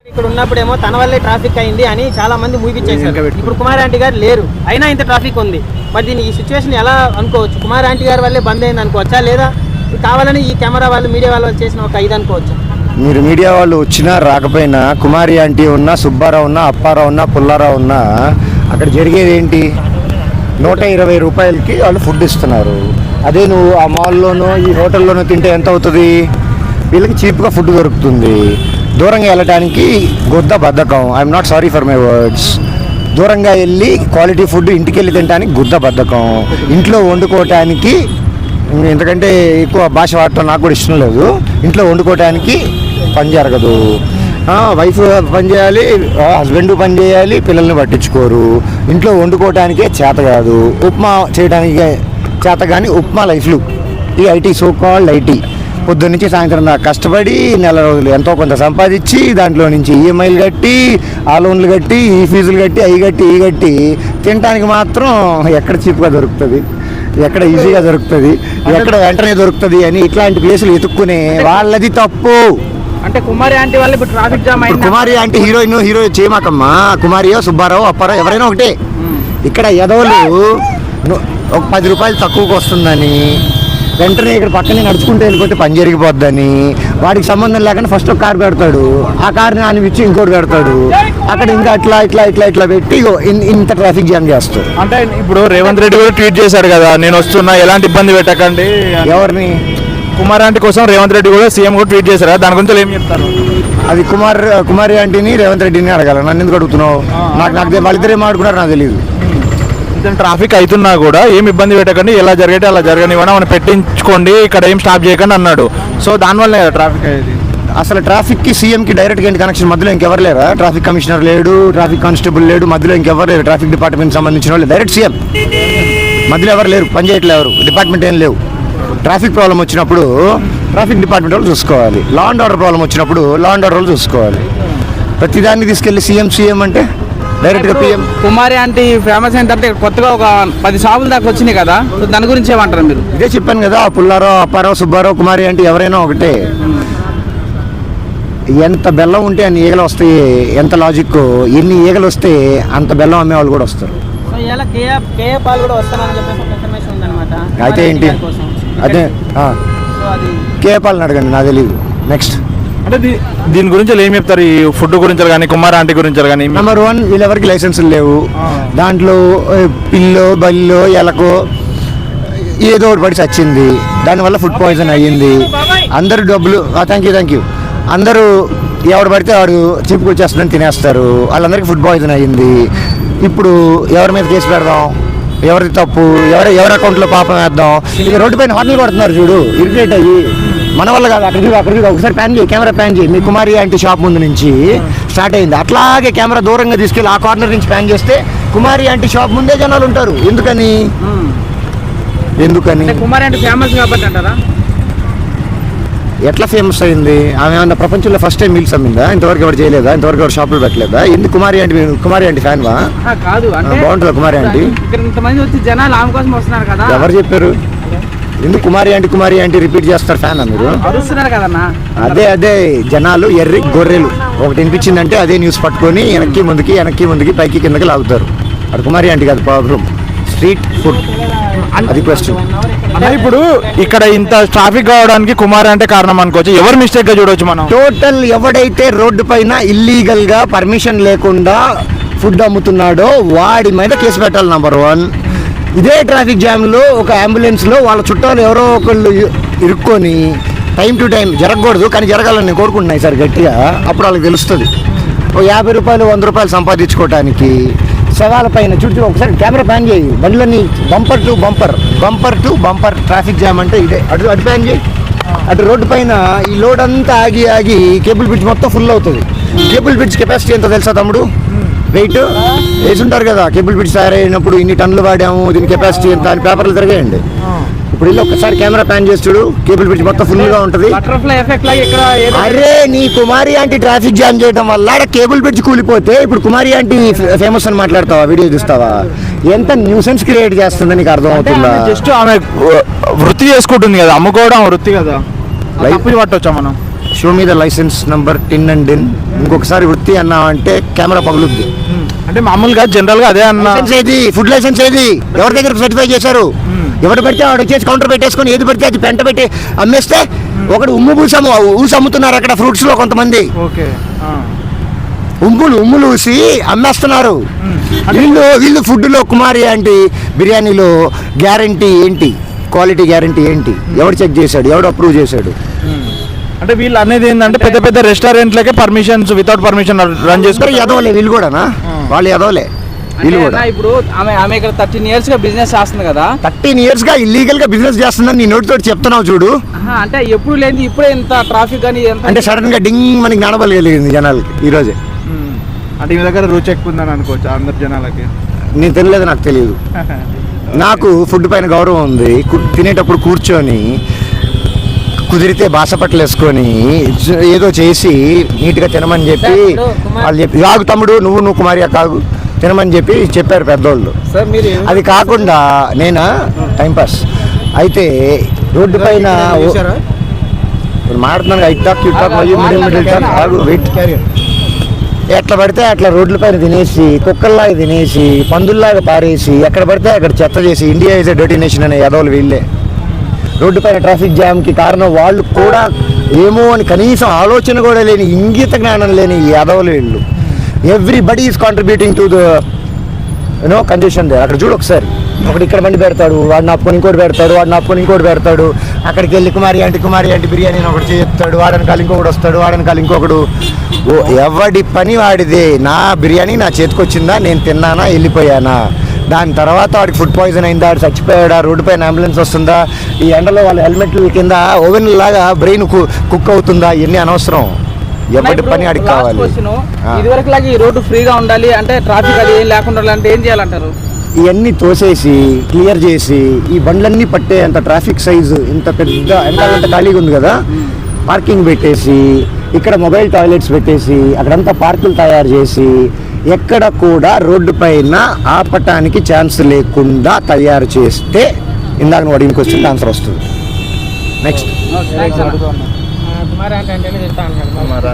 ఇక్కడ ఉన్నప్పుడేమో తన వల్లే ట్రాఫిక్ అయింది అని చాలా మంది మూపించేశారు. ఇప్పుడు కుమారి ఆంటీ గారు లేరు, అయినా ఇంత ట్రాఫిక్ ఉంది. మరి దీన్ని ఈ సిచ్యువేషన్ ఎలా అనుకోవచ్చు? కుమారి ఆంటీ గారి వల్లే బంద్ అయింది అనుకోవచ్చా, లేదా కావాలని ఈ కెమెరా వాళ్ళు మీడియా వాళ్ళు చేసిన ఒక ఇది అనుకోవచ్చు? మీరు మీడియా వాళ్ళు వచ్చినా రాకపోయినా, కుమారి ఆంటీ ఉన్నా, సుబ్బారావు ఉన్నా, అప్పారావు ఉన్నా, పుల్లారావు ఉన్నా, అక్కడ జరిగేది ఏంటి? 120 రూపాయలకి వాళ్ళు ఫుడ్ ఇస్తున్నారు. అదే నువ్వు ఆ మాల్లోనో ఈ హోటల్లోనో తింటే ఎంత అవుతుంది? వీళ్ళకి చీప్గా ఫుడ్ దొరుకుతుంది. దూరంగా వెళ్ళటానికి గుద్ద బద్ధకం. I'm not sorry for my words. దూరంగా వెళ్ళి క్వాలిటీ ఫుడ్ ఇంటికి వెళ్ళి తినడానికి గుద్ద బద్ధకం. ఇంట్లో వండుకోవటానికి, ఎందుకంటే ఎక్కువ భాష వాడటం నాకు కూడా ఇష్టం లేదు, ఇంట్లో వండుకోవటానికి పని జరగదు. వైఫ్ పని చేయాలి, హస్బెండ్ పని చేయాలి, పిల్లల్ని పట్టించుకోరు. ఇంట్లో వండుకోవటానికే చేత కాదు, ఉప్మా చేయడానికి చేత కానీ ఉప్మా లైఫ్లు. ఈ ఐటీ, సో కాల్డ్ ఐటీ, పొద్దున్న నుంచి సాయంత్రం దాకా కష్టపడి నెల రోజులు ఎంతో కొంత సంపాదించి దాంట్లో నుంచి ఈఎంఐలు కట్టి, ఆ లోన్లు కట్టి, ఈ ఫీజులు కట్టి, అవి కట్టి, ఈ కట్టి తినడానికి మాత్రం ఎక్కడ చీప్గా దొరుకుతుంది, ఎక్కడ ఈజీగా దొరుకుతుంది, ఎక్కడ వెంటనే దొరుకుతుంది అని ఇట్లాంటి ప్లేసులు ఎత్తుక్కునే వాళ్ళది తప్పు. అంటే కుమారి ఆంటీ వల్ల ఇప్పుడు ట్రాఫిక్ జామ్ అయింది. కుమారి ఆంటీ హీరో చేయమాకమ్మా. కుమారియో, సుబ్బారావు, అప్పారావు ఎవరైనా ఒకటే. ఇక్కడ ఎదవలు ఒక 10 రూపాయలు తక్కువకు వస్తుందని వెంటనే ఇక్కడ పక్కనే నడుచుకుంటూ వెళ్ళిపోతే పని జరిగిపోద్దని వాడికి సంబంధం లేకుండా ఫస్ట్ ఒక కారు పెడతాడు, ఆ కార్ని ఆయన ఇచ్చి ఇంకోటి పెడతాడు, అక్కడ ఇంకా అట్లా ఇట్లా ఇట్లా ఇట్లా పెట్టి ఇంత ట్రాఫిక్ జామ్ చేస్తాడు. అంటే ఇప్పుడు రేవంత్ రెడ్డి కూడా ట్వీట్ చేశారు కదా, నేను వస్తున్నా, ఎలాంటి ఇబ్బంది పెట్టకండి. ఎవరిని? కుమారి ఆంటీ కోసం రేవంత్ రెడ్డి కూడా సీఎం కూడా ట్వీట్ చేశారు. దాని గురించి ఏం చెప్తారు? అది కుమారి ఆంటీని రేవంత్ రెడ్డిని అడగాలి, నన్ను ఎందుకు అడుగుతున్నావు? నాకు వాళ్ళిద్దరు ఏం ఆడుకున్నారు నాకు తెలియదు. ట్రాఫిక్ అవుతున్నా కూడా ఏం ఇబ్బంది పెట్టకండి, ఎలా జరిగేది అలా జరగనివ్వండి, మనం పెట్టించుకోండి, ఇక్కడ ఏం స్టాప్ చేయకండి అన్నాడు. సో దానివల్ల ట్రాఫిక్ అయ్యేది. అసలు ట్రాఫిక్కి సీఎంకి డైరెక్ట్గా ఏంటి కనెక్షన్? మధ్యలో ఇంకెవరు లేరా? ట్రాఫిక్ కమిషనర్ లేడు, ట్రాఫిక్ కానిస్టేబుల్ లేడు, మధ్యలో ఇంకెవరు లేరు. ట్రాఫిక్ డిపార్ట్మెంట్ సంబంధించిన వాళ్ళు డైరెక్ట్ సీఎం, మధ్యలో ఎవరు లేరు, పని చేయట్లేదు, ఎవరు డిపార్ట్మెంట్ ఏం లేవు. ట్రాఫిక్ ప్రాబ్లం వచ్చినప్పుడు ట్రాఫిక్ డిపార్ట్మెంట్ వాళ్ళు చూసుకోవాలి, లా అండ్ ఆర్డర్ ప్రాబ్లం వచ్చినప్పుడు లా అండ్ ఆర్డర్ వాళ్ళు చూసుకోవాలి. ప్రతిదాన్ని తీసుకెళ్ళి సీఎం అంటే డైరెక్ట్గా పిఎం. కుమారి ఆంటీ ఫేమస్ అయిన తర్వాత కొత్తగా ఒక 10 షాపులు దాకా వచ్చినాయి కదా, సో దాని గురించి ఏమంటారు మీరు? ఇదే చెప్పాను కదా, పుల్లారావు, అప్పారావు, సుబ్బారావు, కుమారి ఆంటీ ఎవరైనా ఒకటే. ఎంత బెల్లం ఉంటే అన్ని ఈగలు వస్తాయి, ఎంత లాజిక్. ఎన్ని ఈగలు వస్తే అంత బెల్లం అమ్మే వాళ్ళు కూడా వస్తారు. అయితే ఏంటి? అదే కేఏ పాల్ని అడగండి, నాకు తెలియదు. నెక్స్ట్ అంటే దీని గురించి ఏం చెప్తారు? ఈ ఫుడ్ గురించి కానీ, కుమార్ ఆంటీ గురించి కానీ? నెంబర్ 1, వీళ్ళెవరికి లైసెన్సులు లేవు. దాంట్లో పిల్లో, బల్లో, ఎలకో ఏదో ఒకటి పడి చచ్చింది, దానివల్ల ఫుడ్ పాయిజన్ అయ్యింది. అందరూ డబ్బులు, థ్యాంక్ యూ, అందరూ ఎవడు పడితే వాడు చీపుకొచ్చేస్తుందని తినేస్తారు, వాళ్ళందరికీ ఫుడ్ పాయిజన్ అయ్యింది. ఇప్పుడు ఎవరి మీద కేసు పెడదాం? ఎవరిది తప్పు? ఎవరి అకౌంట్లో పాపం వేద్దాం? ఇక రోడ్డు పైన హార్న్లు కొడుతున్నారు చూడు, ఇరిటేట్ అయ్యి. మన వల్ల కాదు, అక్కడికి ఒకసారి ప్యాన్ చేయి, కెమెరా ప్యాన్ చేయి. మీ కుమారి ఆంటీ షాప్ ముందు నుంచి స్టార్ట్ అయింది, అట్లాగే కెమెరా దూరంగా తీసుకెళ్ళి ఆ కార్నర్ నుంచి ప్యాన్ చేస్తే కుమారి ఆంటీ షాప్ ముందే జనాలు ఉంటారు. ఎందుకని కుమారి ఆంటీ ఫేమస్ కాబట్టి అంటారా? ఎట్లా ఫేమస్ అయింది? ఆమె ఏమన్నా ప్రపంచంలో ఫస్ట్ టైం మీల్స్ అమ్మిందా? ఇంతవరకు ఎవరు చేయలేదా? ఇంతవరకు ఎవరు షాపులు పెట్టలేదా? ఎందుకు కుమారి ఆంటీ ఫ్యాన్ వా? కాదు, బాగుంటుందా కుమారి ఆంటీ? ఇంతమంది వచ్చి జనాలు ఆమె కోసం వస్తున్నారు కదా. ఎవరు చెప్పారు? ఎందుకు కుమారి ఆంటీ రిపీట్ చేస్తారు? ఫ్యాన్ మీరు అరుస్తున్నారు కదన్నా. అదే జనాలు ఎర్రి గొర్రెలు. ఒకటి వినిపించిందంటే అదే న్యూస్ పట్టుకొని వెనక్కి ముందుకి పైకి కిందకి లాగుతారు. అది కుమారి ఆంటీ కాదు ప్రాబ్లం, స్ట్రీట్ ఫుడ్. అది క్వశ్చన్. అంటే ఇప్పుడు ఇక్కడ ఇంత ట్రాఫిక్ కావడానికి కుమారి అంటే కారణం అనుకోవచ్చు, ఎవరు మిస్టేక్ గా చూడవచ్చు మనం? టోటల్ ఎవడైతే రోడ్డు పైన ఇల్లీగల్ గా పర్మిషన్ లేకుండా ఫుడ్ అమ్ముతున్నాడో వాడి మీద కేసు పెట్టాలి. నెంబర్ 1. ఇదే ట్రాఫిక్ జామ్లో ఒక అంబులెన్స్లో వాళ్ళ చుట్టాలు ఎవరో ఒకళ్ళు ఇరుక్కొని టైం టు టైం జరగకూడదు, కానీ జరగాలని నేను కోరుకుంటున్నాయి సార్ గట్టిగా. అప్పుడు వాళ్ళకి తెలుస్తుంది. ఓ 50 రూపాయలు 100 రూపాయలు సంపాదించుకోవటానికి శవాల పైన చుట్టూ ఒకసారి కెమెరా ప్యాన్ చేయి. బండ్లన్నీ bumper to bumper traffic jam అంటే ఇదే. అటు ప్యాన్ చేయి. అటు రోడ్డు పైన ఈ లోడ్ అంతా ఆగి కేబుల్ బ్రిడ్జ్ మొత్తం ఫుల్ అవుతుంది. కేబుల్ బ్రిడ్జ్ కెపాసిటీ ఎంతో తెలుసా తమ్ముడు? వెయిట్ వేసుంటారు కదా, కేబుల్ బ్రిడ్జ్ తయారైనప్పుడు ఇన్ని టన్నులు వాడాము, దీని కెపాసిటీ ఎంత అని పేపర్లు తిరగేయండి. ఇప్పుడు ఇల్లు ఒక్కసారి కెమెరా ప్యాన్ చేసి చూడు, కేబుల్ బ్రిడ్జ్ మొత్తం ఫుల్ గా ఉంటుంది. అరే నీ కుమారి ఆంటీ ట్రాఫిక్ జామ్ చేయడం వల్ల కేబుల్ బ్రిడ్జ్ కూలిపోతే ఇప్పుడు కుమారి ఆంటీ ఫేమస్ అని మాట్లాడతావా? వీడియో చూస్తావా? ఎంత న్యూసెన్స్ క్రియేట్ చేస్తుందని నీకు అర్థం అవుతుందా? జస్ట్ ఆమె వృత్తి చేసుకుంటుంది కదా, అమ్ముకోవడం వృత్తి కదా, లైఫ్ పట్టొచ్చా మనం? షో మీద licence number TIN and DIN, ఇంకొకసారి వృత్తి అన్నా అంటే కెమెరా పగులుద్ది. అంటే మామూలుగా జనరల్ గా అదే అన్న లైసెన్స్ ఏది, ఫుడ్ లైసెన్స్ ఏది, ఎవరి దగ్గర సర్టిఫై చేశారు? ఎవరు పెడితే వాడు వచ్చేసి కౌంటర్ పెట్టేసుకొని ఏది పెడితే అది పెంట పెట్టి అమ్మేస్తే, ఒకటి ఉమ్ము ఊసి అమ్ముతున్నారు అక్కడ ఫ్రూట్స్ లో కొంతమంది. ఓకే ఉమ్ములు ఊసి అమ్మేస్తున్నారు. వీళ్ళు ఫుడ్ లో కుమారి ఆంటీ బిర్యానీలో గ్యారంటీ ఏంటి, క్వాలిటీ గ్యారంటీ ఏంటి, ఎవడు చెక్ చేశాడు, ఎవడు అప్రూవ్ చేశాడు? అంటే వీళ్ళు అనేది ఏంటంటే పెద్ద పెద్ద రెస్టారెంట్లకే పర్మిషన్స్ వితౌట్ పర్మిషన్ రన్ చేసుకుంటారు. ఎదవలే వీళ్ళు కూడానా, వాళ్ళు ఎదవలే వీళ్ళు కూడా. ఇప్పుడు ఆమె ఇక్కడ 13 years గా బిజినెస్ చేస్తుంది కదా, 13 years గా ఇల్లీగల్ గా బిజినెస్ చేస్తుందని నీ నోటితో చెప్తున్నావు చూడు. అంటే ఎప్పుడు లేని ఇప్పుడే ఇంత ట్రాఫిక్ అని అంటే సడన్ గా డింగ్ మనకి జ్ఞానబలిగింది జనాలకి ఈ రోజే. అంటే మీ దగ్గర రుచి ఎక్కువ ఉందని అనుకోవచ్చు అందరు జనాలకి. నేను తినలేదు, నాకు తెలియదు. నాకు ఫుడ్ పైన గౌరవం ఉంది. తినేటప్పుడు కూర్చొని కుదిరితే బాసపట్లు వేసుకొని ఏదో చేసి నీట్గా తినమని చెప్పి వాళ్ళు చెప్పి, కాగు తమ్ముడు నువ్వు కుమారి కాగు తినమని చెప్పి చెప్పారు పెద్దోళ్ళు. సార్ మీరు అది కాకుండా నేనా టైంపాస్ అయితే రోడ్డు పైన మాడుతున్నాను ఎట్లా పడితే అట్లా రోడ్ల పైన తినేసి, కుక్కల్లాగా తినేసి, పందుల్లాగా పారేసి, ఎక్కడ పడితే అక్కడ చెత్త చేసి, India is a dirty nation అనే యాదవులు వీళ్ళే. రోడ్డు పైన ట్రాఫిక్ జామ్కి కారణం వాళ్ళు కూడా ఏమో అని కనీసం ఆలోచన కూడా లేని, ఇంగిత జ్ఞానం లేని యాదవులు వీళ్ళు. Everybody is contributing to the condition they. అక్కడ చూడు ఒకసారి, ఒకటి ఇక్కడ బండి పెడతాడు, వాడిని ఆపుకొని ఇంకోటి పెడతాడు, వాడిని ఆపుకొని ఇంకోటి పెడతాడు, అక్కడికి వెళ్ళి కుమారి ఆంటీ బిర్యానీ అని ఒకటి చెప్తాడు, వాడనకాల ఇంకొకటి వస్తాడు, వాడనకాల ఇంకొకడు. ఎవడి పని వాడిదే. నా బిర్యానీ నా చేతికి వచ్చిందా, నేను తిన్నానా, వెళ్ళిపోయానా, దాని తర్వాత వాడికి ఫుడ్ పాయిజన్ అయిందా, వాడు చచ్చిపోయాడా, రోడ్డు పైన అంబులెన్స్ వస్తుందా, ఈ ఎండలో వాళ్ళ హెల్మెట్ల కింద ఓవెన్ లాగా బ్రెయిన్ కుక్ అవుతుందా, ఇవన్నీ అనవసరం. ఎవరి పని ఆడికి కావాలి. ఇదివరకు లాగా ఈ రోడ్డు ఫ్రీగా ఉండాలి అంటే, ట్రాఫిక్ అది ఏం లేకుండా అంటే ఏం చేయాలంటారు? ఇవన్నీ తోసేసి క్లియర్ చేసి, ఈ బండ్లన్నీ పట్టే అంత ట్రాఫిక్ సైజు ఇంత పెద్ద ఎంత ఖాళీగా ఉంది కదా, పార్కింగ్ పెట్టేసి, ఇక్కడ మొబైల్ టాయిలెట్స్ పెట్టేసి, అక్కడంతా పార్కులు తయారు చేసి, ఎక్కడ కూడా రోడ్డు పైన ఆపటానికి ఛాన్స్ లేకుండా తయారు చేస్తే ఇందాక నువ్వు అడిగిన క్వశ్చన్కి ఆన్సర్ వస్తుంది. నెక్స్ట్ కుమారి ఆంటీ అంటేనే చెప్తా అన్నాడు.